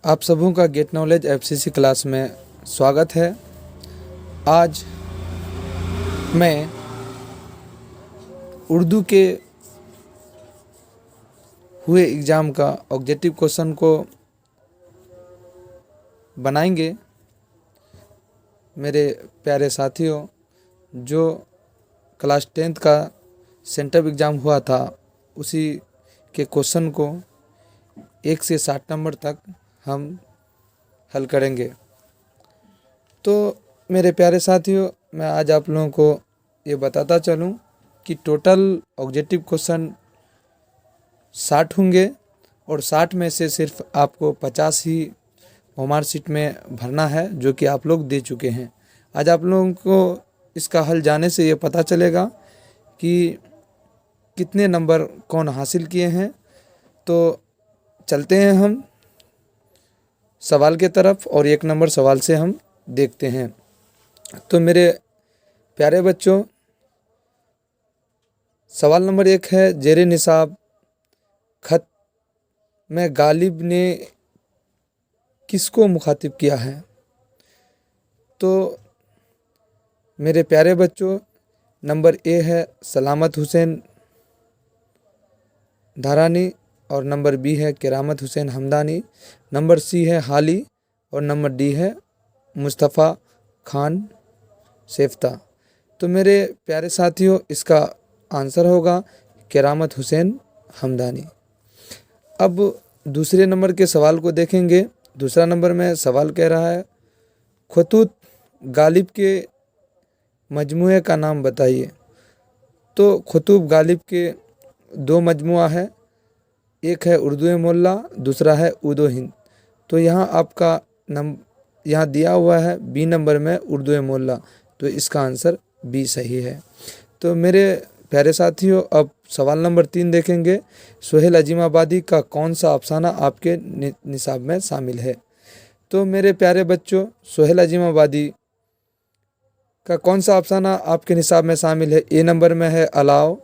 आप सबों का गेट नॉलेज एफसीसी क्लास में स्वागत है। आज मैं उर्दू के हुए एग्ज़ाम का ऑब्जेक्टिव क्वेश्चन को बनाएंगे। मेरे प्यारे साथियों, जो क्लास 10th का सेंटर एग्ज़ाम हुआ था उसी के क्वेश्चन को 1 से 60 नंबर तक हम हल करेंगे। तो मेरे प्यारे साथियों, मैं आज आप लोगों को ये बताता चलूं कि टोटल ऑब्जेक्टिव क्वेश्चन 60 होंगे और 60 में से सिर्फ आपको 50 ही होमवर्क शीट में भरना है, जो कि आप लोग दे चुके हैं। आज आप लोगों को इसका हल जाने से ये पता चलेगा कि कितने नंबर कौन हासिल किए हैं। तो चलते हैं हम सवाल के तरफ और 1 नंबर सवाल से हम देखते हैं। तो मेरे प्यारे बच्चों, सवाल नंबर 1 है, जेरे निसाब खत में गालिब ने किसको मुखातिब किया है? तो मेरे प्यारे बच्चों, नंबर ए है सलामत हुसैन धारानी और नंबर बी है करामत हुसैन हमदानी, नंबर सी है हाली और नंबर डी है मुस्तफ़ा खान सेफ्ता। तो मेरे प्यारे साथियों, इसका आंसर होगा करामत हुसैन हमदानी। अब दूसरे नंबर के सवाल को देखेंगे। दूसरा नंबर में सवाल कह रहा है, खतूत गालिब के मजमूए का नाम बताइए। तो खतूत गालिब के 2 मजमुआ है, एक है उर्दू मोल्ला, दूसरा है उदो हिंद। तो यहाँ आपका यहाँ दिया हुआ है बी नंबर में उर्दू मोल्ला, तो इसका आंसर बी सही है। तो मेरे प्यारे साथियों, अब सवाल नंबर 3 देखेंगे। सोहेल अजीमाबादी का कौन सा अफसाना आपके निसाब में शामिल है? तो मेरे प्यारे बच्चों, सोहेल अजीमाबादी का कौन सा अफसाना आपके निसाब में शामिल है? ए नंबर में है अलाव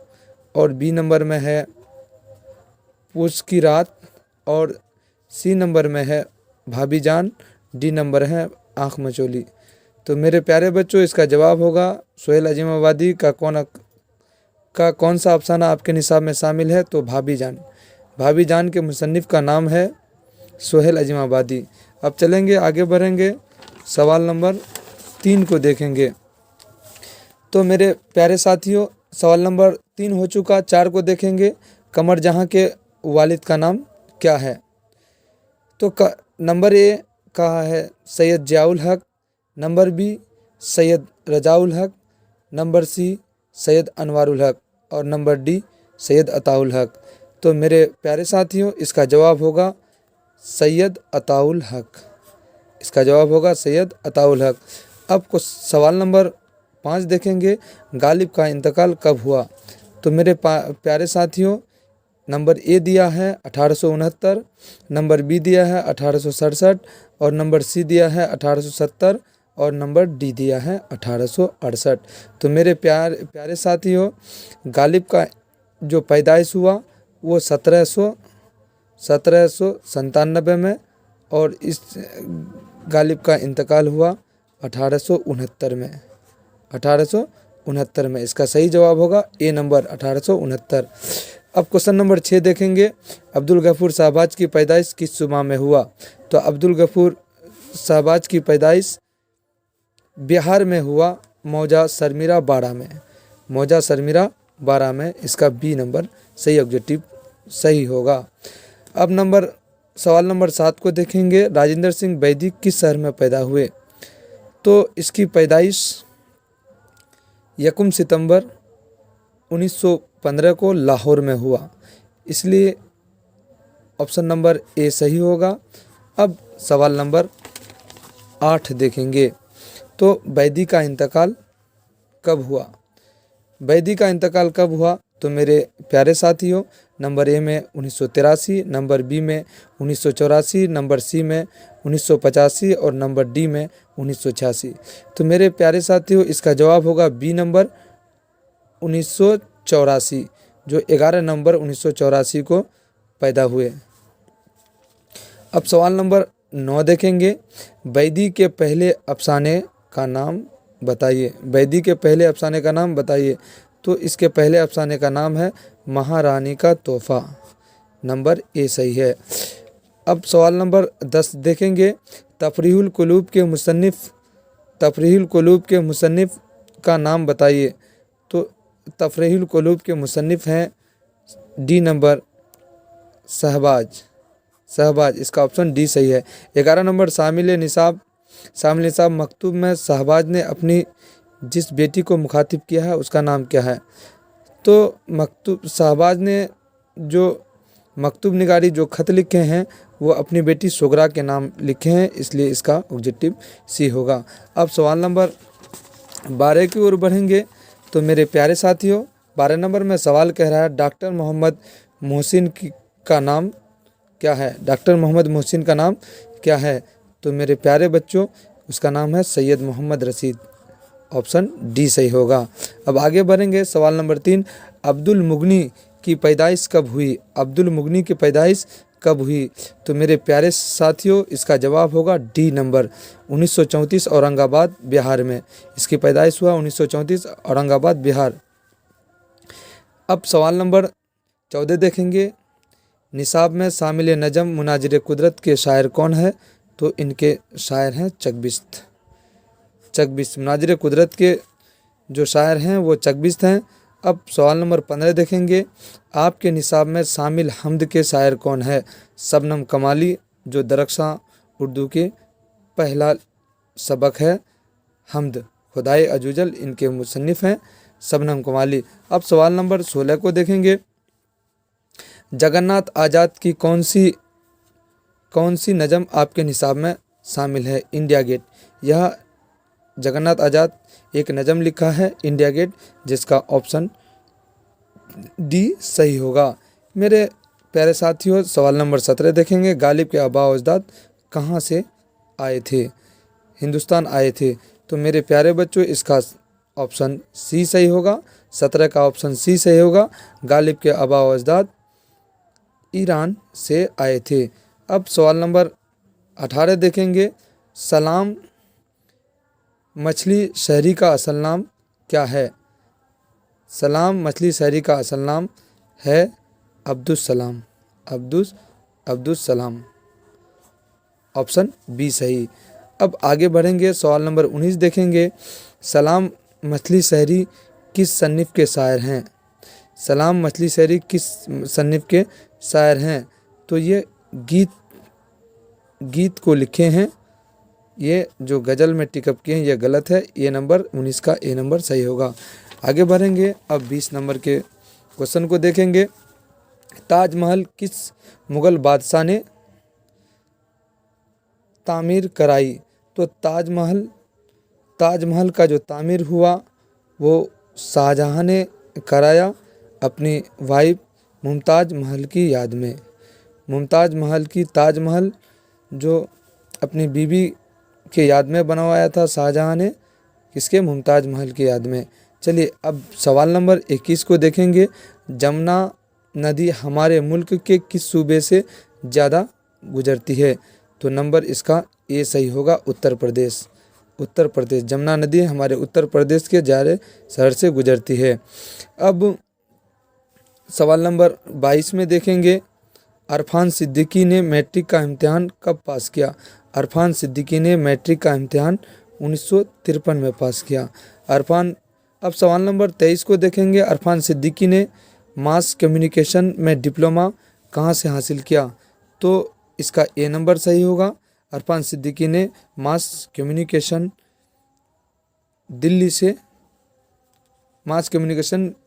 और बी नंबर में है पूस की रात और सी नंबर में है भाभी जान, डी नंबर है आँख मचोली। तो मेरे प्यारे बच्चों, इसका जवाब होगा सोहेल अजीमाबादी का कौन सा अफसाना आपके निसाब में शामिल है? तो भाभी जान। भाभी जान के मुसन्निफ़ का नाम है सोहेल अजीमाबादी। अब चलेंगे, आगे बढ़ेंगे, सवाल नंबर 3 को देखेंगे। तो मेरे प्यारे साथियों, सवाल नंबर 3 हो चुका, 4 को देखेंगे। कमर जहाँ के वालिद का नाम क्या है? तो नंबर ए कहा है सैयद जियाउल हक, नंबर बी सैयद रजाउल हक, नंबर सी सैयद अनवारुल हक और नंबर डी सैयद अताउल हक। तो मेरे प्यारे साथियों, इसका जवाब होगा सैयद अताउल हक। इसका जवाब होगा सैयद अताउल हक। अब कुछ सवाल नंबर 5 देखेंगे, गालिब का इंतकाल कब हुआ? तो मेरे प्यारे साथियों, नंबर ए दिया है 1869, नंबर बी दिया है 1867 और नंबर सी दिया है 1870 और नंबर डी दिया है 1868। तो मेरे प्यारे साथियों, गालिब का जो पैदाइश हुआ वो 1797 में और इस गालिब का इंतकाल हुआ 1869 में। 1869 में इसका सही जवाब होगा ए नंबर 1869। अब क्वेश्चन नंबर 6 देखेंगे। अब्दुल गफूर शहबाज की पैदाइश किस सूबा में हुआ? तो अब्दुल गफूर शहबाज की पैदाइश बिहार में हुआ, मौजा सरमीरा बाड़ा में। मौजा सरमीरा बाड़ा में, इसका बी नंबर सही ऑब्जेक्टिव सही होगा। अब सवाल नंबर 7 को देखेंगे। राजेंद्र सिंह बैदी किस शहर में पैदा हुए? तो इसकी पैदाइश 1 सितंबर 1915 को लाहौर में हुआ, इसलिए ऑप्शन नंबर ए सही होगा। अब सवाल नंबर 8 देखेंगे। तो बैदी का इंतकाल कब हुआ? बैदी का इंतकाल कब हुआ? तो मेरे प्यारे साथियों, नंबर ए में 1983, नंबर बी में 1984, नंबर सी में 1985 और नंबर डी में 1986। तो मेरे प्यारे साथियों, इसका जवाब होगा बी नंबर 1984, जो 11 नवंबर 1984 को पैदा हुए। अब सवाल नंबर 9 देखेंगे, बैदी के पहले अफसाने का नाम बताइए। बैदी के पहले अफसाने का नाम बताइए। तो इसके पहले अफसाने का नाम है महारानी का तोहफा। नंबर ए सही है। अब सवाल नंबर 10 देखेंगे, तफरीहुल कुलूब के मुसन्निफ का नाम बताइए। तो तफरीहुल कुलूब के मुसन्निफ हैं डी नंबर शहबाज, इसका ऑप्शन डी सही है। 11 नंबर, शामिल निसाब मकतूब में शहबाज ने अपनी जिस बेटी को मुखातिब किया है उसका नाम क्या है। तो शहबाज ने जो मकतूब निगारी जो खत लिखे हैं वो अपनी बेटी सुगरा के नाम लिखे हैं, इसलिए इसका ऑब्जेक्टिव सी होगा। अब सवाल नंबर 12 की ओर बढ़ेंगे। तो मेरे प्यारे साथियों, 12 नंबर में सवाल कह रहा है, डॉक्टर मोहम्मद मोहसिन का नाम क्या है। डॉक्टर मोहम्मद मोहसिन का नाम क्या है। तो मेरे प्यारे बच्चों, उसका नाम है सैयद मोहम्मद रशीद। ऑप्शन डी सही होगा। अब आगे बढ़ेंगे। सवाल नंबर 3, अब्दुल मुगनी की पैदाइश कब हुई। अब्दुल मुगनी की पैदाइश कब हुई। तो मेरे प्यारे साथियों, इसका जवाब होगा डी नंबर 1934 औरंगाबाद बिहार में। इसकी पैदाइश हुआ 1934 औरंगाबाद बिहार। अब सवाल नंबर 14 देखेंगे, निसाब में शामिल नजम मुनाजिर कुदरत के शायर कौन है। तो इनके शायर हैं चकबिस्त। मुनाजिर कुदरत के जो शायर हैं वो चकबिस्त हैं। अब सवाल नंबर 15 देखेंगे, आपके निसाब में शामिल हमद के शायर कौन है। शबनम कमाली, जो दरख्शां उर्दू के पहला सबक है हमद, खुदाई अजूजल, इनके मुसन्निफ हैं शबनम कमाली। अब सवाल नंबर 16 को देखेंगे, जगन्नाथ आज़ाद की कौन सी नज़म आपके निसाब में शामिल है। India Gate. यह जगन्नाथ आज़ाद एक नज़म लिखा है इंडिया गेट, जिसका ऑप्शन डी सही होगा। मेरे प्यारे साथियों, सवाल नंबर 17 देखेंगे, गालिब के आबा अजदाद कहाँ से आए थे। हिंदुस्तान आए थे। तो मेरे प्यारे बच्चों, इसका ऑप्शन सी सही होगा। 17 का ऑप्शन सी सही होगा। गालिब के आबा अजदाद ईरान से आए थे। अब सवाल नंबर 18 देखेंगे, सलाम मछली शहरी का असल नाम क्या है। सलाम मछली शहरी का असल नाम है अब्दुस्सलाम। अब्दुस्सलाम, ऑप्शन बी सही। अब आगे बढ़ेंगे। सवाल नंबर 19 देखेंगे, सलाम मछली शहरी किस सन्निफ के शायर हैं। सलाम मछली शहरी किस सन्निफ के शायर हैं। तो ये गीत को लिखे हैं। ये जो गज़ल में टिकअप किए हैं ये गलत है। ये नंबर 19 का ए नंबर सही होगा। आगे बढ़ेंगे। अब 20 नंबर के क्वेश्चन को देखेंगे, ताजमहल किस मुग़ल बादशाह ने तामीर कराई। तो ताजमहल का जो तामीर हुआ वो शाहजहां ने कराया अपनी वाइफ मुमताज़ महल की याद में। ताजमहल जो अपनी बीबी के याद में बनवाया था शाहजहां ने, किसके, मुमताज़ महल की याद में। चलिए अब सवाल नंबर 21 को देखेंगे, जमुना नदी हमारे मुल्क के किस सूबे से ज़्यादा गुजरती है। तो नंबर इसका ए सही होगा, उत्तर प्रदेश। जमुना नदी हमारे उत्तर प्रदेश के ज़्यादा शहर से गुजरती है। अब सवाल नंबर 22 में देखेंगे, अरफान सिद्दीकी ने मैट्रिक का इम्तिहान कब पास किया। अरफान सिद्दीकी ने मैट्रिक का इम्तिहान 1953 में पास किया। अब सवाल नंबर 23 को देखेंगे, अरफान सिद्दीकी ने मास कम्युनिकेशन में डिप्लोमा कहाँ से हासिल किया। तो इसका ए नंबर सही होगा। अरफान सिद्दीकी ने मास कम्युनिकेशन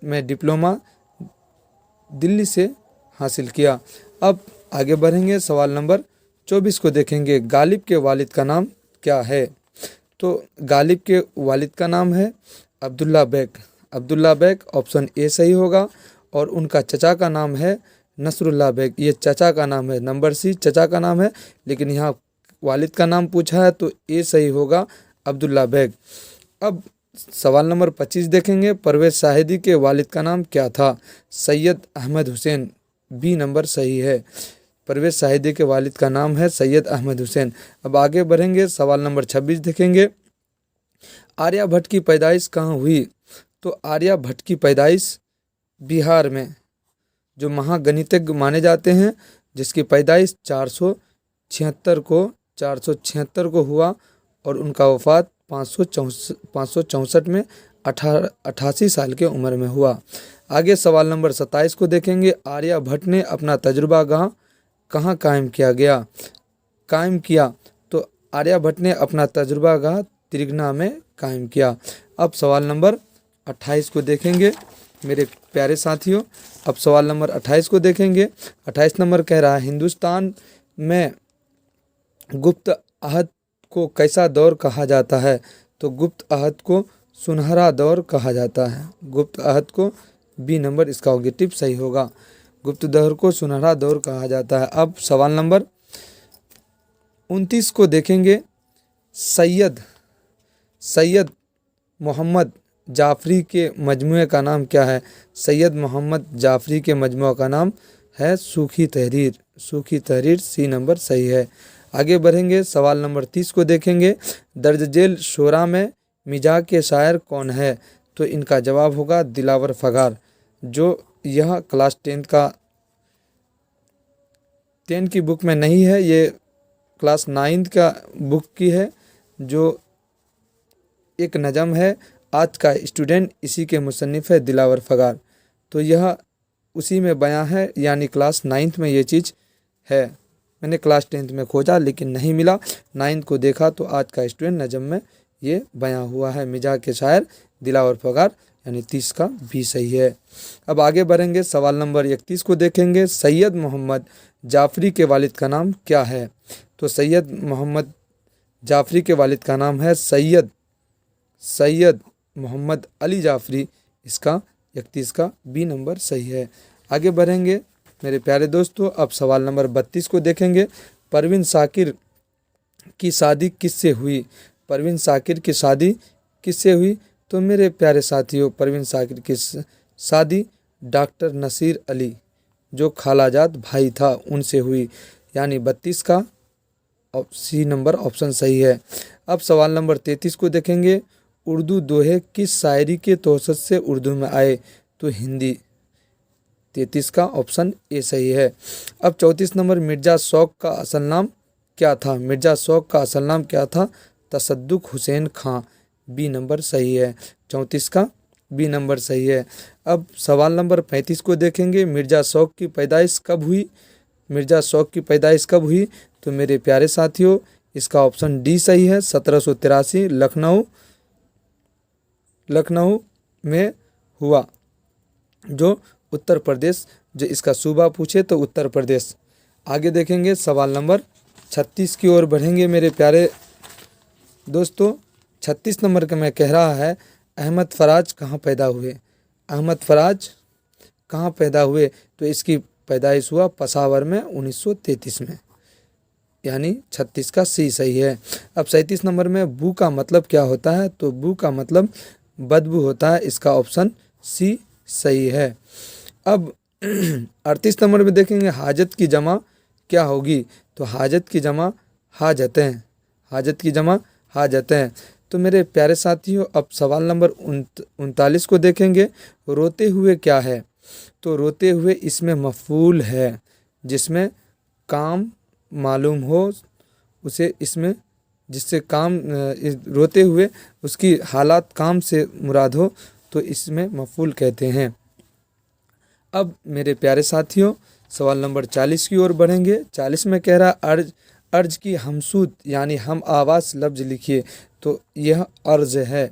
में डिप्लोमा दिल्ली से हासिल किया। अब आगे बढ़ेंगे। सवाल नंबर 24 को देखेंगे, गालिब के वालिद का नाम क्या है। तो गालिब के वालिद का नाम है अब्दुल्ला बेग। ऑप्शन ए सही होगा। और उनका चचा का नाम है नसरुल्लाह बेग। ये चचा का नाम है, नंबर सी चचा का नाम है, लेकिन यहाँ वालिद का नाम पूछा है तो ए सही होगा, अब्दुल्ला बेग। अब सवाल नंबर 25 देखेंगे, परवेज़ शाहिदी के वालिद का नाम क्या था। सैयद अहमद हुसैन, बी नंबर सही है। परवेज़ शाहिदी के वालिद का नाम है सैयद अहमद हुसैन। अब आगे बढ़ेंगे, सवाल नंबर 26 देखेंगे। आर्यभट्ट की पैदाइश कहाँ हुई? तो आर्यभट्ट की पैदाइश बिहार में, जो महागणितज्ञ माने जाते हैं, जिसकी पैदाइश 476 को हुआ और उनका वफात 564 में 88 साल की उम्र में हुआ। आगे सवाल नंबर 27 को देखेंगे। आर्यभट्ट ने अपना तजुर्बागाह कहाँ कायम किया? तो आर्यभट्ट ने अपना तजुर्बागाह त्रिगना में कायम किया। अब सवाल नंबर 28 को देखेंगे मेरे प्यारे साथियों। अब सवाल नंबर 28 को देखेंगे। 28 नंबर कह रहा है, हिंदुस्तान में गुप्त अहद को कैसा दौर कहा जाता है? तो गुप्त अहद को सुनहरा दौर कहा जाता है। गुप्त अहद को बी नंबर इसका ऑब्जेक्टिव सही होगा। गुप्त दौर को सुनहरा दौर कहा जाता है। अब सवाल नंबर 29 को देखेंगे। सैयद मोहम्मद जाफरी के मजमूए का नाम क्या है? सैयद मोहम्मद जाफरी के मजमूए का नाम है सूखी तहरीर, सी नंबर सही है। आगे बढ़ेंगे, सवाल नंबर 30 को देखेंगे। दर्ज झेल शोरा में मिजाज के शायर कौन है? तो इनका जवाब होगा दिलावर फगार, जो यह क्लास 10 की बुक में नहीं है, ये क्लास 9 का बुक की है, जो एक नज़म है आज का स्टूडेंट, इसी के मुसन्निफ़ है दिलावर फगार। तो यह उसी में बयां है, यानी क्लास 9 में ये चीज़ है। मैंने क्लास 10 में खोजा लेकिन नहीं मिला, 9 को देखा तो आज का स्टूडेंट नज़म में ये बयां हुआ है। मिजाज के शायर दिलावर फगार, यानी 30 का भी सही है। अब आगे बढ़ेंगे, सवाल नंबर 31 को देखेंगे। सैयद मोहम्मद जाफरी के वालिद का नाम क्या है? तो सैयद मोहम्मद जाफरी के वालिद का नाम है सैयद मोहम्मद अली जाफरी, इसका 31 का बी नंबर सही है। आगे बढ़ेंगे मेरे प्यारे दोस्तों। अब सवाल नंबर 32 को देखेंगे। परवीन शाकिर की शादी किससे हुई? परवीन शाकिर की शादी किससे हुई? तो मेरे प्यारे साथियों, परवीन शाकिर की शादी डॉक्टर नसीर अली, जो खालाजाद भाई था, उनसे हुई, यानी 32 का सी नंबर ऑप्शन सही है। अब सवाल नंबर 33 को देखेंगे। उर्दू दोहे किस शायरी के तौसत से उर्दू में आए? तो हिंदी, 33 का ऑप्शन ए सही है। अब 34 नंबर, मिर्ज़ा शौक का असल नाम क्या था? मिर्ज़ा शौक का असल नाम क्या था? तसद्दुक हुसैन खां, बी नंबर सही है। 34 का बी नंबर सही है। अब सवाल नंबर 35 को देखेंगे। मिर्ज़ा शौक की पैदाइश कब हुई? तो मेरे प्यारे साथियों, इसका ऑप्शन डी सही है। 1783 लखनऊ में हुआ, जो उत्तर प्रदेश, जो इसका सूबा पूछे तो उत्तर प्रदेश। आगे देखेंगे, सवाल नंबर 36 की ओर बढ़ेंगे मेरे प्यारे दोस्तों। 36 नंबर का मैं कह रहा है, अहमद फराज कहाँ पैदा हुए? तो इसकी पैदाइश हुआ पसावर में 1933 में, यानी 36 का सी सही है। अब 37 नंबर में बू का मतलब क्या होता है? तो बू का मतलब बदबू होता है, इसका ऑप्शन सी सही है। अब 38 नंबर में देखेंगे, हाजत की जमा क्या होगी? तो हाजत की जमा हाजतें। तो मेरे प्यारे साथियों, अब सवाल नंबर 39 को देखेंगे। रोते हुए क्या है? तो रोते हुए इसमें मफूल है, जिसमें काम मालूम हो उसे इसमें, जिससे काम रोते हुए उसकी हालात काम से मुराद हो तो इसमें मफूल कहते हैं। अब मेरे प्यारे साथियों, सवाल नंबर 40 की ओर बढ़ेंगे। 40 में कह रहा, अर्ज की हमसूत यानी हम आवाज़ लफ्ज़ लिखिए। तो यह अर्ज है,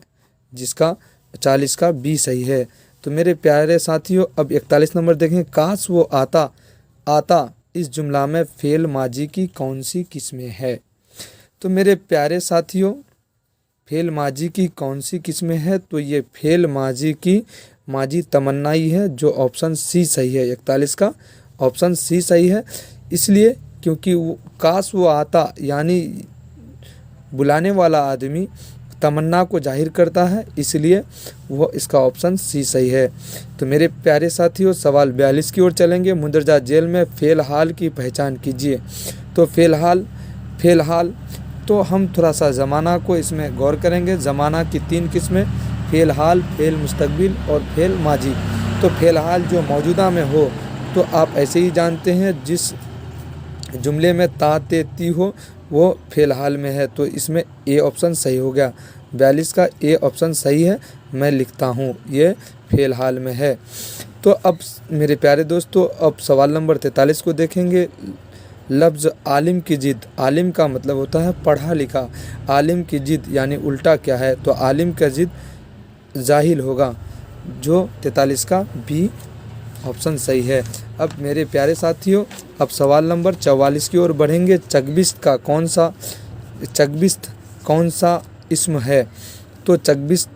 जिसका 40 का बी सही है। तो मेरे प्यारे साथियों, अब 41 नंबर देखें। काश वो आता इस जुमला में फेल माजी की कौन सी किस्में है? तो मेरे प्यारे साथियों, फेल माजी की कौन सी किस्में है? तो ये फेल माजी की माजी तमन्नाई है, जो ऑप्शन सी सही है। 41 का ऑप्शन सी सही है, इसलिए क्योंकि काश वो आता, यानी बुलाने वाला आदमी तमन्ना को जाहिर करता है, इसलिए वो इसका ऑप्शन सी सही है। तो मेरे प्यारे साथियों, सवाल 42 की ओर चलेंगे। मुंदरजा जेल में फ़िलहाल की पहचान कीजिए। तो फ़िलहाल तो हम थोड़ा सा ज़माना को इसमें गौर करेंगे। ज़माना की 3 किस्में, फ़िलहाल, फ़ेल मुस्तकबिल और फ़ेल माजी। तो फ़िलहाल जो मौजूदा में हो, तो आप ऐसे ही जानते हैं जिस जुमले में ता ते ती हो वो फ़िलहाल में है, तो इसमें ए ऑप्शन सही हो गया। 42 का ए ऑप्शन सही है, मैं लिखता हूँ ये फ़िलहाल में है। तो अब मेरे प्यारे दोस्तों, अब सवाल नंबर 43 को देखेंगे। लफ्ज़ आलिम की जिद, आलिम का मतलब होता है पढ़ा लिखा, आलिम की जिद यानी उल्टा क्या है? तो आलिम का जिद जाहिल होगा, जो 43 का बी ऑप्शन सही है। अब मेरे प्यारे साथियों, अब सवाल नंबर 44 की ओर बढ़ेंगे। चकबिस्त कौन सा इस्म है? तो चकबिस्त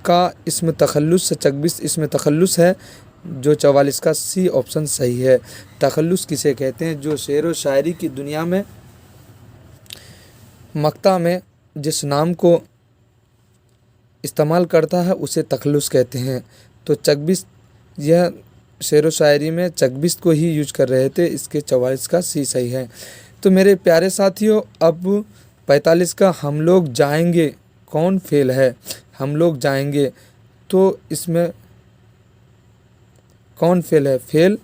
का इसम तखल्लुस, चकबिस्त इसमें तखल्लुस है, जो 44 का सी ऑप्शन सही है। तखल्लुस किसे कहते हैं? जो शेर व शायरी की दुनिया में मक्ता में जिस नाम को इस्तेमाल करता है उसे तखल्लुस कहते हैं। तो चकबिस्त, यह शेर व शायरी में चकबिस्त को ही यूज कर रहे थे, इसके 44 का सी सही है। तो मेरे प्यारे साथियों, अब 45 का हम लोग जाएंगे कौन फेल है? हम लोग जाएंगे, तो इसमें कौन फेल है? फेल,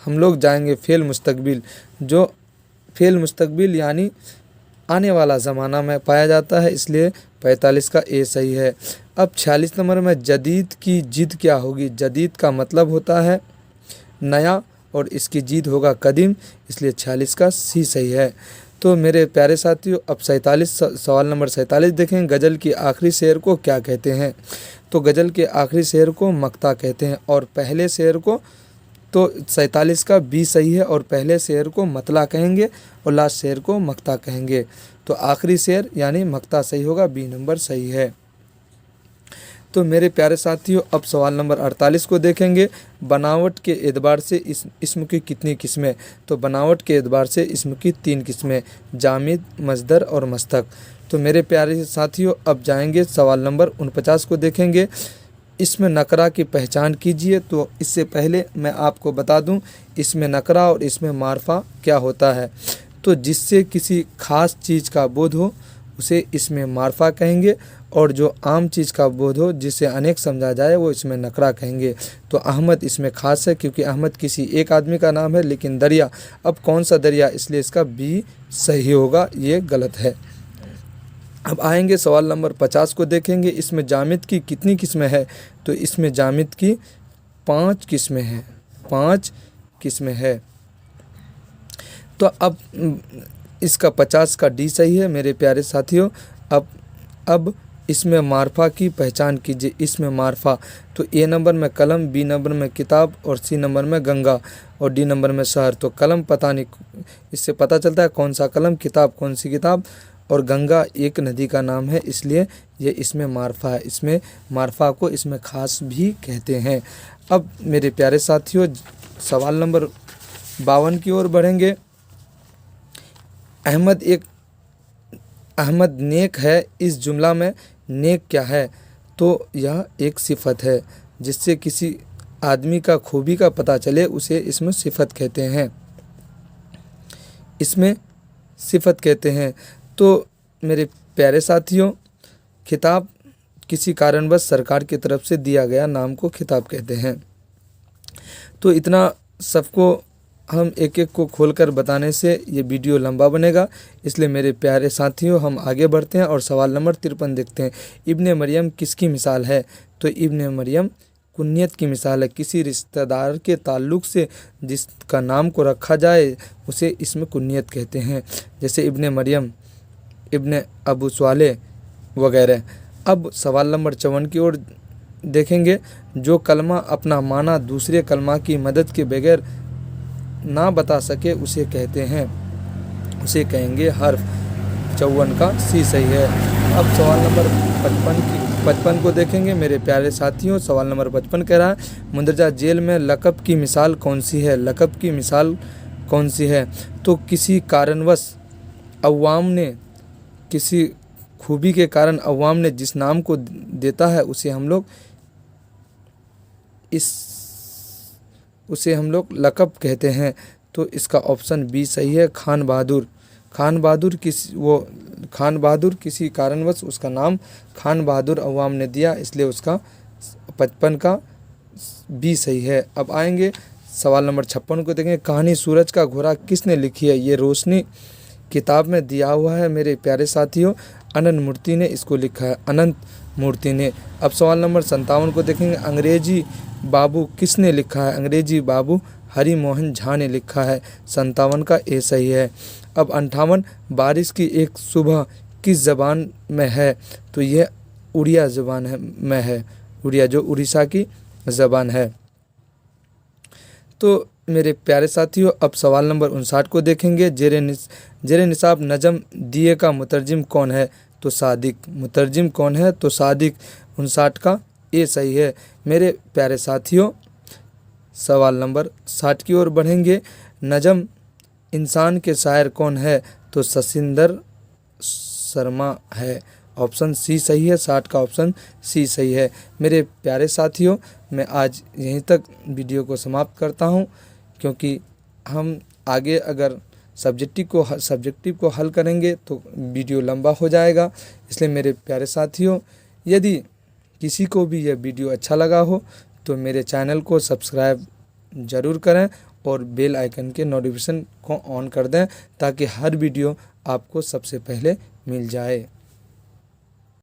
हम लोग जाएंगे फेल मुस्तकबिल, जो फेल मुस्तकबिल यानी आने वाला ज़माना में पाया जाता है, इसलिए 45 का ए सही है। अब 46 नंबर में जदीद की जिद क्या होगी? जदीद का मतलब होता है नया और इसकी जिद होगा कदीम, इसलिए 46 का सी सही है। तो मेरे प्यारे साथियों, अब 47 सवाल नंबर 47 देखें। गज़ल की आखिरी शेर को क्या कहते हैं? तो गज़ल के आखिरी शेर को मक्ता कहते हैं, और पहले शेर को, तो 47 का बी सही है, और पहले शेर को मतला कहेंगे और लास्ट शेर को मक्ता कहेंगे। तो आखिरी शेर यानी मक्ता सही होगा, बी नंबर सही है। तो मेरे प्यारे साथियों, अब सवाल नंबर 48 को देखेंगे। बनावट के एतबार से इस्म की कितनी किस्में? तो बनावट के एतबार से इस्म की 3 किस्में, जामिद, मस्दर और मस्तक। तो मेरे प्यारे साथियों, अब जाएंगे सवाल नंबर 49 को देखेंगे। इसमें नकरा की पहचान कीजिए। तो इससे पहले मैं आपको बता दूं, इसमें नकरा और इसमें मारफा क्या होता है। तो जिससे किसी खास चीज़ का बोध हो उसे इसमें मारफा कहेंगे, और जो आम चीज़ का बोध हो जिसे अनेक समझा जाए वो इसमें नकरा कहेंगे। तो अहमद इसमें खास है, क्योंकि अहमद किसी एक आदमी का नाम है, लेकिन दरिया, अब कौन सा दरिया, इसलिए इसका बी सही होगा, ये गलत है। अब आएंगे सवाल नंबर 50 को देखेंगे। इसमें जामिद की कितनी किस्में हैं? तो इसमें जामिद की 5 किस्में हैं, 5 किस्में हैं। तो अब इसका 50 का डी सही है मेरे प्यारे साथियों। अब इसमें मारफा की पहचान कीजिए। इसमें मारफा, तो ए नंबर में कलम, बी नंबर में किताब और सी नंबर में गंगा और डी नंबर में शहर। तो कलम पता नहीं, इससे पता चलता है कौन सा कलम, किताब कौन सी किताब, और गंगा एक नदी का नाम है, इसलिए ये इसमें मारफा है। इसमें मारफा को इसमें खास भी कहते हैं। अब मेरे प्यारे साथियों, सवाल नंबर 52 की ओर बढ़ेंगे। अहमद नेक है, इस जुमला में नेक क्या है? तो यह एक सिफत है, जिससे किसी आदमी का खूबी का पता चले उसे इसमें सिफत कहते हैं, इसमें सिफत कहते हैं। तो मेरे प्यारे साथियों, खिताब किसी कारणवश सरकार की तरफ से दिया गया नाम को खिताब कहते हैं। तो इतना सबको हम एक एक को खोलकर बताने से ये वीडियो लंबा बनेगा, इसलिए मेरे प्यारे साथियों हम आगे बढ़ते हैं और सवाल नंबर 53 देखते हैं। इब्ने मरियम किसकी मिसाल है? तो इब्ने मरियम कुन्नियत की मिसाल है, किसी रिश्तेदार के ताल्लुक़ से जिसका नाम को रखा जाए उसे इसमें कुन्नियत कहते हैं, जैसे इब्ने मरियम, इब्ने अबू स्वाले वगैरह। अब सवाल नंबर 54 की ओर देखेंगे। जो कलमा अपना माना दूसरे कलमा की मदद के बगैर ना बता सके उसे कहते हैं, उसे कहेंगे हर्फ। 54 का सी सही है। अब सवाल नंबर 55 को देखेंगे मेरे प्यारे साथियों। सवाल नंबर 55 कह रहा है, मुंदरजा जेल में लक़ब की मिसाल कौन सी है? लक़ब की मिसाल कौन सी है? तो किसी कारणवश अवाम ने किसी खूबी के कारण अवाम ने जिस नाम को देता है उसे हम लोग लक़ब कहते हैं। तो इसका ऑप्शन बी सही है, खान बहादुर। खान बहादुर किसी कारणवश उसका नाम खान बहादुर अवाम ने दिया, इसलिए उसका 55 का बी सही है। अब आएंगे सवाल नंबर 56 को देखेंगे। कहानी सूरज का घोड़ा किसने लिखी है? ये रोशनी किताब में दिया हुआ है मेरे प्यारे साथियों। अनंत मूर्ति ने इसको लिखा है, अनंत मूर्ति ने। अब सवाल नंबर 57 को देखेंगे। अंग्रेजी बाबू किसने लिखा है? अंग्रेजी बाबू हरि मोहन झा ने लिखा है, 57 का ए सही है। अब 58 बारिश की एक सुबह किस ज़बान में है? तो यह उड़िया ज़बान में है, उड़िया जो उड़ीसा की ज़बान है। तो मेरे प्यारे साथियों अब सवाल नंबर 59 को देखेंगे। जेरे निसाब नजम दिए का मुतरजिम कौन है? तो सादिक। मुतरजिम कौन है? तो सादिक। 59 का ए सही है। मेरे प्यारे साथियों सवाल नंबर 60 की ओर बढ़ेंगे। नजम इंसान के शायर कौन है? तो शशिंदर शर्मा है, ऑप्शन सी सही है। 60 का ऑप्शन सी सही है। मेरे प्यारे साथियों मैं आज यहीं तक वीडियो को समाप्त करता हूं, क्योंकि हम आगे अगर सब्जेक्टिव को हल करेंगे तो वीडियो लंबा हो जाएगा। इसलिए मेरे प्यारे साथियों यदि किसी को भी यह वीडियो अच्छा लगा हो तो मेरे चैनल को सब्सक्राइब ज़रूर करें और बेल आइकन के नोटिफिकेशन को ऑन कर दें, ताकि हर वीडियो आपको सबसे पहले मिल जाए।